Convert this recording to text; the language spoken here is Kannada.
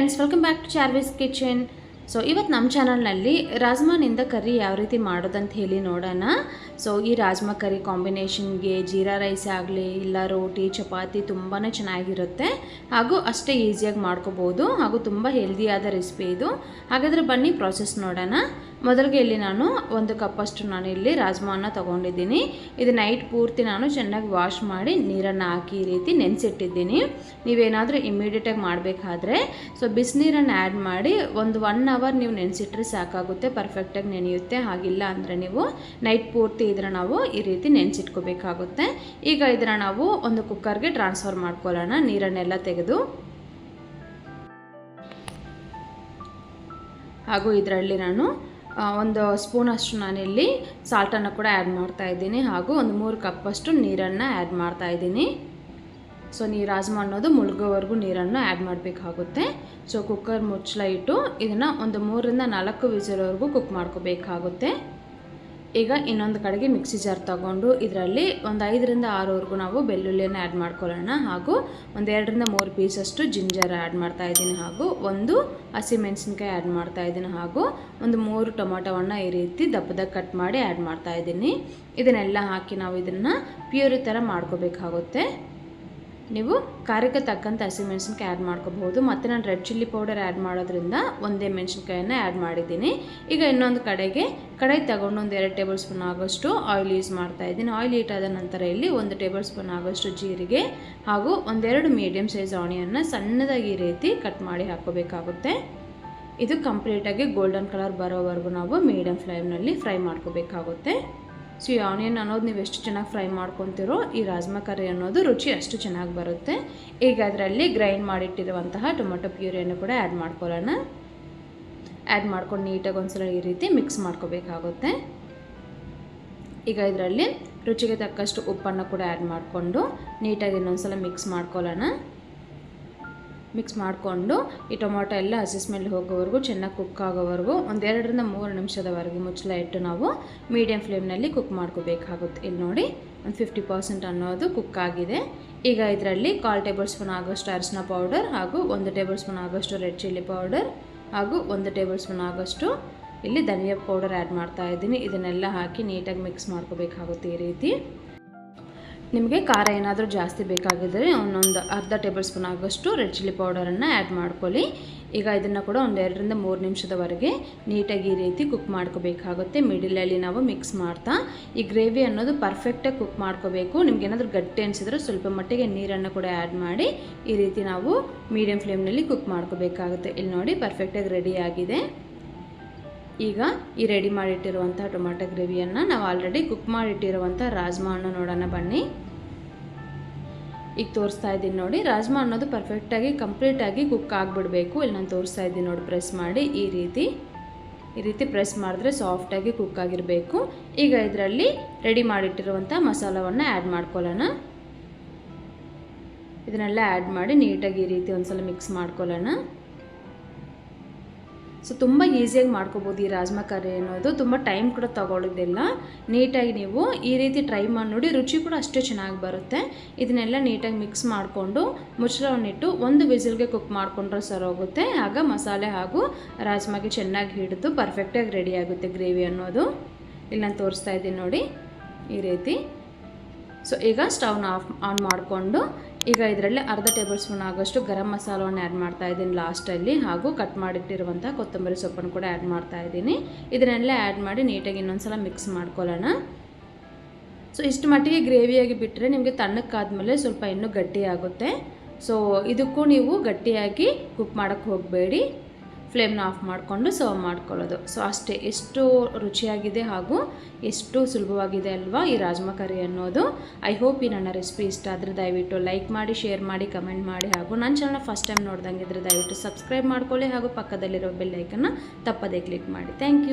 Friends, welcome back to Charvi's kitchen. So ಇವತ್ತು ನಮ್ಮ ಚಾನಲ್ನಲ್ಲಿ ರಾಜ್ಮಾನಿಂದ ಕರಿ ಯಾವ ರೀತಿ ಮಾಡೋದಂತ ಹೇಳಿ ನೋಡೋಣ. ಸೊ ಈ ರಾಜ್ಮಾ ಕರಿ ಕಾಂಬಿನೇಷನ್ಗೆ ಜೀರಾ ರೈಸ್ ಆಗಲಿ ಇಲ್ಲ ರೋಟಿ ಚಪಾತಿ ತುಂಬಾ ಚೆನ್ನಾಗಿರುತ್ತೆ, ಹಾಗೂ ಅಷ್ಟೇ ಈಸಿಯಾಗಿ ಮಾಡ್ಕೋಬೋದು, ಹಾಗೂ ತುಂಬ ಹೆಲ್ದಿಯಾದ ರೆಸಿಪಿ ಇದು. ಹಾಗಾದರೆ ಬನ್ನಿ ಪ್ರಾಸೆಸ್ ನೋಡೋಣ. ಮೊದಲಿಗೆ ಇಲ್ಲಿ ನಾನು 1 ಕಪ್ಪಷ್ಟು ನಾನು ಇಲ್ಲಿ ರಾಜ್ಮಾನ ತೊಗೊಂಡಿದ್ದೀನಿ. ಇದು ನೈಟ್ ಪೂರ್ತಿ ನಾನು ಚೆನ್ನಾಗಿ ವಾಶ್ ಮಾಡಿ ನೀರನ್ನು ಹಾಕಿ ಈ ರೀತಿ ನೆನೆಸಿಟ್ಟಿದ್ದೀನಿ. ನೀವೇನಾದರೂ ಇಮಿಡಿಯೇಟಾಗಿ ಮಾಡಬೇಕಾದ್ರೆ ಸೊ ಬಿಸಿನೀರನ್ನು ಆ್ಯಡ್ ಮಾಡಿ ಒಂದು 1 ಅವರ್ ನೀವು ನೆನೆಸಿಟ್ರೆ ಸಾಕಾಗುತ್ತೆ, ಪರ್ಫೆಕ್ಟಾಗಿ ನೆನೆಯುತ್ತೆ. ಹಾಗಿಲ್ಲ ಅಂದರೆ ನೀವು ನೈಟ್ ಪೂರ್ತಿ ಇದನ್ನು ನಾವು ಈ ರೀತಿ ನೆನೆಸಿಟ್ಕೋಬೇಕಾಗುತ್ತೆ. ಈಗ ಇದನ್ನು ನಾವು ಒಂದು ಕುಕ್ಕರ್ಗೆ ಟ್ರಾನ್ಸ್ಫರ್ ಮಾಡ್ಕೊಳ್ಳೋಣ, ನೀರನ್ನೆಲ್ಲ ತೆಗೆದು. ಹಾಗೂ ಇದರಲ್ಲಿ ನಾನು 1 ಸ್ಪೂನಷ್ಟು ನಾನಿಲ್ಲಿ ಸಾಲ್ಟನ್ನು ಕೂಡ ಆ್ಯಡ್ ಮಾಡ್ತಾ ಇದ್ದೀನಿ, ಹಾಗೂ ಒಂದು 3 ಕಪ್ಪಷ್ಟು ನೀರನ್ನು ಆ್ಯಡ್ ಮಾಡ್ತಾ ಇದ್ದೀನಿ. ಸೊ ರಾಜ್ಮಾ ಅನ್ನೋದು ಮುಳುಗೋವರೆಗೂ ನೀರನ್ನು ಆ್ಯಡ್ ಮಾಡಬೇಕಾಗುತ್ತೆ. ಸೊ ಕುಕ್ಕರ್ ಮುಚ್ಚಳ ಇಟ್ಟು ಇದನ್ನು ಒಂದು 3 ರಿಂದ 4 ವಿಸಿಲ್ವರೆಗೂ ಕುಕ್ ಮಾಡ್ಕೋಬೇಕಾಗುತ್ತೆ. ಈಗ ಇನ್ನೊಂದು ಕಡೆಗೆ ಮಿಕ್ಸಿ ಜಾರ್ ತಗೊಂಡು ಇದರಲ್ಲಿ ಒಂದು 5 ರಿಂದ 6ವರೆಗೂ ನಾವು ಬೆಳ್ಳುಳ್ಳಿಯನ್ನು ಆ್ಯಡ್ ಮಾಡ್ಕೊಳ್ಳೋಣ, ಹಾಗೂ ಒಂದು 2 ರಿಂದ 3 ಪೀಸಷ್ಟು ಜಿಂಜರ್ ಆ್ಯಡ್ ಮಾಡ್ತಾ ಇದ್ದೀನಿ, ಹಾಗೂ 1 ಹಸಿಮೆಣಸಿನ್ಕಾಯಿ ಆ್ಯಡ್ ಮಾಡ್ತಾ ಇದ್ದೀನಿ, ಹಾಗೂ ಒಂದು 3 ಟೊಮೊಟೊವನ್ನು ಈ ರೀತಿ ದಪ್ಪದಾಗಿ ಕಟ್ ಮಾಡಿ ಆ್ಯಡ್ ಮಾಡ್ತಾ ಇದ್ದೀನಿ. ಇದನ್ನೆಲ್ಲ ಹಾಕಿ ನಾವು ಇದನ್ನು ಪ್ಯೂರಿ ಥರ ಮಾಡ್ಕೋಬೇಕಾಗುತ್ತೆ. ನೀವು ಖಾರಕ್ಕೆ ತಕ್ಕಂತೆ ಹಸಿಮೆಣಸಿನ್ಕಾಯಿ ಆ್ಯಡ್ ಮಾಡ್ಕೋಬಹುದು. ಮತ್ತು ನಾನು ರೆಡ್ ಚಿಲ್ಲಿ ಪೌಡರ್ ಆ್ಯಡ್ ಮಾಡೋದ್ರಿಂದ ಒಂದೇ ಮೆಣಸಿನ್ಕಾಯನ್ನು ಆ್ಯಡ್ ಮಾಡಿದ್ದೀನಿ. ಈಗ ಇನ್ನೊಂದು ಕಡಾಯಿ ತಗೊಂಡು ಒಂದು 2 ಟೇಬಲ್ ಸ್ಪೂನ್ ಆಗೋಷ್ಟು ಆಯಿಲ್ ಯೂಸ್ ಮಾಡ್ತಾ ಇದ್ದೀನಿ. ಆಯಿಲ್ ಹೀಟ್ ಆದ ನಂತರ ಇಲ್ಲಿ 1 ಟೇಬಲ್ ಸ್ಪೂನ್ ಆಗೋಷ್ಟು ಜೀರಿಗೆ, ಹಾಗೂ 1-2 ಮೀಡಿಯಮ್ ಸೈಜ್ ಆನಿಯನ್ನ ಸಣ್ಣದಾಗಿ ಈ ರೀತಿ ಕಟ್ ಮಾಡಿ ಹಾಕೋಬೇಕಾಗುತ್ತೆ. ಇದು ಕಂಪ್ಲೀಟಾಗಿ ಗೋಲ್ಡನ್ ಕಲರ್ ಬರೋವರೆಗೂ ನಾವು ಮೀಡಿಯಮ್ ಫ್ಲೇಮ್ನಲ್ಲಿ ಫ್ರೈ ಮಾಡ್ಕೋಬೇಕಾಗುತ್ತೆ. ಸೊ ಈ ಆನಿಯನ್ ಅನ್ನೋದು ನೀವು ಎಷ್ಟು ಚೆನ್ನಾಗಿ ಫ್ರೈ ಮಾಡ್ಕೊತಿರೋ ಈ ರಾಜ್ಮಾ ಕರಿ ಅನ್ನೋದು ರುಚಿ ಅಷ್ಟು ಚೆನ್ನಾಗಿ ಬರುತ್ತೆ. ಈಗ ಅದರಲ್ಲಿ ಗ್ರೈಂಡ್ ಮಾಡಿಟ್ಟಿರುವಂತಹ ಟೊಮೊಟೊ ಪ್ಯೂರಿಯನ್ನು ಕೂಡ ಆ್ಯಡ್ ಮಾಡ್ಕೊಳ್ಳೋಣ. ಆ್ಯಡ್ ಮಾಡ್ಕೊಂಡು ನೀಟಾಗಿ ಒಂದ್ಸಲ ಈ ರೀತಿ ಮಿಕ್ಸ್ ಮಾಡ್ಕೋಬೇಕಾಗುತ್ತೆ. ಈಗ ಇದರಲ್ಲಿ ರುಚಿಗೆ ತಕ್ಕಷ್ಟು ಉಪ್ಪನ್ನು ಕೂಡ ಆ್ಯಡ್ ಮಾಡಿಕೊಂಡು ನೀಟಾಗಿ ಇನ್ನೊಂದ್ಸಲ ಮಿಕ್ಸ್ ಮಾಡ್ಕೊಳ್ಳೋಣ. ಮಿಕ್ಸ್ ಮಾಡಿಕೊಂಡು ಈ ಟೊಮೊಟೊ ಎಲ್ಲ ಹಸಿ ಸ್ಮೆಲ್ ಹೋಗೋವರೆಗೂ ಚೆನ್ನಾಗಿ ಕುಕ್ ಆಗೋವರೆಗೂ ಒಂದು 2 ರಿಂದ 3 ನಿಮಿಷದವರೆಗೆ ಮುಚ್ಚಳ ಇಟ್ಟು ನಾವು ಮೀಡಿಯಮ್ ಫ್ಲೇಮ್ನಲ್ಲಿ ಕುಕ್ ಮಾಡ್ಕೋಬೇಕಾಗುತ್ತೆ. ಇಲ್ಲಿ ನೋಡಿ ಒಂದು 50% ಅನ್ನೋದು ಕುಕ್ ಆಗಿದೆ. ಈಗ ಇದರಲ್ಲಿ 1/4 ಟೇಬಲ್ ಸ್ಪೂನ್ ಆಗೋಷ್ಟು ಅರಿಶಿನ ಪೌಡರ್, ಹಾಗೂ 1 ಟೇಬಲ್ ಸ್ಪೂನ್ ಆಗೋಷ್ಟು ರೆಡ್ ಚಿಲ್ಲಿ ಪೌಡರ್, ಹಾಗೂ 1 ಟೇಬಲ್ ಸ್ಪೂನ್ ಆಗೋಷ್ಟು ಇಲ್ಲಿ ಧನಿಯಾ ಪೌಡರ್ ಆ್ಯಡ್ ಮಾಡ್ತಾ ಇದ್ದೀನಿ. ಇದನ್ನೆಲ್ಲ ಹಾಕಿ ನೀಟಾಗಿ ಮಿಕ್ಸ್ ಮಾಡ್ಕೋಬೇಕಾಗುತ್ತೆ. ಈ ರೀತಿ ನಿಮಗೆ ಖಾರ ಏನಾದರೂ ಜಾಸ್ತಿ ಬೇಕಾಗಿದ್ದರೆ ಒಂದೊಂದು ಅರ್ಧ ಟೇಬಲ್ ಸ್ಪೂನ್ ಆಗೋಷ್ಟು ರೆಡ್ ಚಿಲ್ಲಿ ಪೌಡರನ್ನು ಆ್ಯಡ್ ಮಾಡ್ಕೊಳ್ಳಿ. ಈಗ ಇದನ್ನು ಕೂಡ ಒಂದು 2 ರಿಂದ 3 ನಿಮಿಷದವರೆಗೆ ನೀಟಾಗಿ ಈ ರೀತಿ ಕುಕ್ ಮಾಡ್ಕೋಬೇಕಾಗುತ್ತೆ. ಮಿಡಲಲ್ಲಿ ನಾವು ಮಿಕ್ಸ್ ಮಾಡ್ತಾ ಈ ಗ್ರೇವಿ ಅನ್ನೋದು ಪರ್ಫೆಕ್ಟಾಗಿ ಕುಕ್ ಮಾಡ್ಕೋಬೇಕು. ನಿಮ್ಗೆ ಏನಾದರೂ ಗಟ್ಟಿ ಅನಿಸಿದ್ರೆ ಸ್ವಲ್ಪ ಮಟ್ಟಿಗೆ ನೀರನ್ನು ಕೂಡ ಆ್ಯಡ್ ಮಾಡಿ ಈ ರೀತಿ ನಾವು ಮೀಡಿಯಮ್ ಫ್ಲೇಮ್ನಲ್ಲಿ ಕುಕ್ ಮಾಡ್ಕೋಬೇಕಾಗುತ್ತೆ. ಇಲ್ಲಿ ನೋಡಿ ಪರ್ಫೆಕ್ಟಾಗಿ ರೆಡಿ ಆಗಿದೆ. ಈಗ ಈ ರೆಡಿ ಮಾಡಿಟ್ಟಿರುವಂಥ ಟೊಮ್ಯಾಟೊ ಗ್ರೇವಿಯನ್ನು ನಾವು ಆಲ್ರೆಡಿ ಕುಕ್ ಮಾಡಿಟ್ಟಿರುವಂಥ ರಾಜ್ಮಾ ಅನ್ನು ನೋಡೋಣ ಬನ್ನಿ. ಈಗ ತೋರಿಸ್ತಾ ಇದ್ದೀನಿ ನೋಡಿ, ರಾಜ್ಮಾ ಅನ್ನೋದು ಪರ್ಫೆಕ್ಟಾಗಿ ಕಂಪ್ಲೀಟಾಗಿ ಕುಕ್ ಆಗಿಬಿಡಬೇಕು. ಇಲ್ಲಿ ನಾನು ತೋರಿಸ್ತಾ ಇದ್ದೀನಿ ನೋಡಿ, ಪ್ರೆಸ್ ಮಾಡಿ ಈ ರೀತಿ ಪ್ರೆಸ್ ಮಾಡಿದ್ರೆ ಸಾಫ್ಟಾಗಿ ಕುಕ್ ಆಗಿರಬೇಕು. ಈಗ ಇದರಲ್ಲಿ ರೆಡಿ ಮಾಡಿಟ್ಟಿರುವಂಥ ಮಸಾಲವನ್ನು ಆ್ಯಡ್ ಮಾಡ್ಕೊಳ್ಳೋಣ. ಇದನ್ನೆಲ್ಲ ಆ್ಯಡ್ ಮಾಡಿ ನೀಟಾಗಿ ಈ ರೀತಿ ಒಂದ್ಸಲ ಮಿಕ್ಸ್ ಮಾಡ್ಕೊಳ್ಳೋಣ. ಸೊ ತುಂಬ ಈಸಿಯಾಗಿ ಮಾಡ್ಕೋಬೋದು ಈ ರಾಜ್ಮಾ ಕರಿ ಅನ್ನೋದು, ತುಂಬ ಟೈಮ್ ಕೂಡ ತಗೊಳ್ಳೋದಿಲ್ಲ. ನೀಟಾಗಿ ನೀವು ಈ ರೀತಿ ಟ್ರೈ ಮಾಡಿ ನೋಡಿ, ರುಚಿ ಕೂಡ ಅಷ್ಟೇ ಚೆನ್ನಾಗಿ ಬರುತ್ತೆ. ಇದನ್ನೆಲ್ಲ ನೀಟಾಗಿ ಮಿಕ್ಸ್ ಮಾಡಿಕೊಂಡು ಮುಚ್ಚಳವನ್ನಿಟ್ಟು 1 ವಿಸಿಲ್ಗೆ ಕುಕ್ ಮಾಡಿಕೊಂಡ್ರೆ ಸರೋಗುತ್ತೆ. ಆಗ ಮಸಾಲೆ ಹಾಗೂ ರಾಜ್ಮಾಗೆ ಚೆನ್ನಾಗಿ ಹಿಡಿದು ಪರ್ಫೆಕ್ಟಾಗಿ ರೆಡಿ ಆಗುತ್ತೆ ಗ್ರೇವಿ ಅನ್ನೋದು. ಇಲ್ಲಿ ನಾನು ತೋರಿಸ್ತಾ ಇದ್ದೀನಿ ನೋಡಿ ಈ ರೀತಿ. ಸೊ ಈಗ ಸ್ಟವ್ನ ಆನ್ ಮಾಡಿಕೊಂಡು ಈಗ ಇದರಲ್ಲಿ ಅರ್ಧ ಟೇಬಲ್ ಸ್ಪೂನ್ ಆಗೋಷ್ಟು ಗರಂ ಮಸಾಲವನ್ನು ಆ್ಯಡ್ ಮಾಡ್ತಾ ಇದ್ದೀನಿ ಲಾಸ್ಟಲ್ಲಿ, ಹಾಗೂ ಕಟ್ ಮಾಡಿಟ್ಟಿರುವಂಥ ಕೊತ್ತಂಬರಿ ಸೊಪ್ಪನ್ನು ಕೂಡ ಆ್ಯಡ್ ಮಾಡ್ತಾ ಇದ್ದೀನಿ. ಇದನ್ನೆಲ್ಲ ಆ್ಯಡ್ ಮಾಡಿ ನೀಟಾಗಿ ಇನ್ನೊಂದ್ಸಲ ಮಿಕ್ಸ್ ಮಾಡ್ಕೊಳ್ಳೋಣ. ಸೊ ಇಷ್ಟು ಮಟ್ಟಿಗೆ ಗ್ರೇವಿಯಾಗಿ ಬಿಟ್ಟರೆ ನಿಮಗೆ ತಣ್ಣಕ್ಕಾದ್ಮೇಲೆ ಸ್ವಲ್ಪ ಇನ್ನೂ ಗಟ್ಟಿಯಾಗುತ್ತೆ. ಸೊ ಇದಕ್ಕೂ ನೀವು ಗಟ್ಟಿಯಾಗಿ ಕುಕ್ ಮಾಡೋಕ್ಕೆ ಹೋಗಬೇಡಿ, ಫ್ಲೇಮ್ನ ಆಫ್ ಮಾಡಿಕೊಂಡು ಸರ್ವ್ ಮಾಡ್ಕೊಳ್ಳೋದು. ಸೊ ಅಷ್ಟೇ, ಎಷ್ಟು ರುಚಿಯಾಗಿದೆ ಹಾಗೂ ಎಷ್ಟು ಸುಲಭವಾಗಿದೆ ಅಲ್ವಾ ಈ ರಾಜ್ಮಾ ಕರಿ ಅನ್ನೋದು. ಐ ಹೋಪ್ ಈ ನನ್ನ ರೆಸಿಪಿ ಇಷ್ಟ ಆದರೆ ದಯವಿಟ್ಟು ಲೈಕ್ ಮಾಡಿ, ಶೇರ್ ಮಾಡಿ, ಕಮೆಂಟ್ ಮಾಡಿ, ಹಾಗೂ ನನ್ನ ಚಾನಲ್ ಫಸ್ಟ್ ಟೈಮ್ ನೋಡ್ದಂಗಿದ್ರೆ ದಯವಿಟ್ಟು ಸಬ್ಸ್ಕ್ರೈಬ್ ಮಾಡ್ಕೊಳ್ಳಿ, ಹಾಗೂ ಪಕ್ಕದಲ್ಲಿರೋ ಬೆಲ್ ಐಕನ್ನ ತಪ್ಪದೇ ಕ್ಲಿಕ್ ಮಾಡಿ. Thank you.